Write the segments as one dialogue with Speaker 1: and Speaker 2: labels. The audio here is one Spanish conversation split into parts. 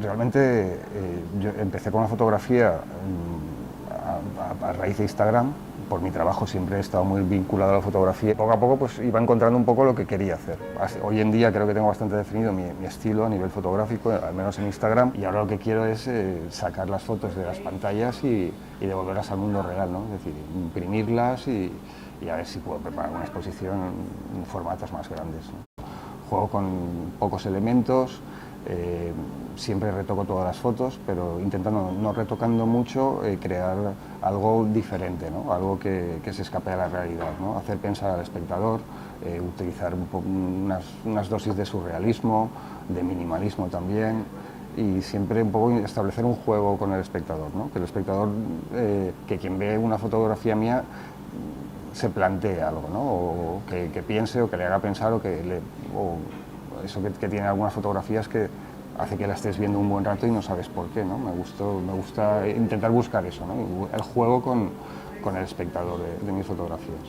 Speaker 1: Realmente yo empecé con la fotografía a raíz de Instagram. Por mi trabajo siempre he estado muy vinculado a la fotografía. Poco a poco pues iba encontrando un poco lo que quería hacer. Hoy en día creo que tengo bastante definido mi estilo a nivel fotográfico, al menos en Instagram, y ahora lo que quiero es sacar las fotos de las pantallas y devolverlas al mundo real, ¿no? Es decir, imprimirlas y a ver si puedo preparar una exposición en formatos más grandes, ¿no? Juego con pocos elementos, siempre retoco todas las fotos, pero intentando, no retocando mucho, crear algo diferente, ¿no? Algo que se escape de la realidad, ¿no? Hacer pensar al espectador, utilizar unas dosis de surrealismo, de minimalismo también, y siempre un poco establecer un juego con el espectador, ¿no? Que el espectador, que quien ve una fotografía mía, se plantee algo, ¿no? O que piense o que le haga pensar o eso que tiene algunas fotografías que hace que la estés viendo un buen rato y no sabes por qué, ¿no? Me gusta intentar buscar eso, ¿no? El juego con el espectador de mis fotografías.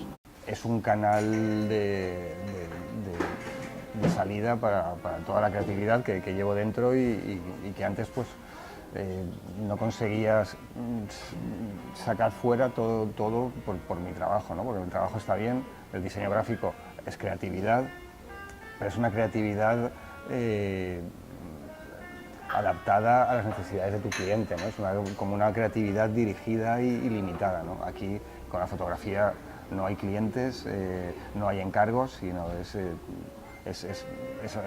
Speaker 1: Es un canal de salida para toda la creatividad que llevo dentro y que antes pues no conseguías sacar fuera todo por mi trabajo, ¿no? Porque mi trabajo está bien, el diseño gráfico es creatividad, pero es una creatividad adaptada a las necesidades de tu cliente, ¿no? Es como una creatividad dirigida y limitada, ¿no? Aquí con la fotografía no hay clientes, no hay encargos, sino es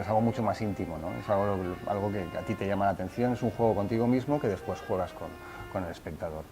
Speaker 1: algo mucho más íntimo, ¿no? Es algo que a ti te llama la atención, es un juego contigo mismo que después juegas con el espectador.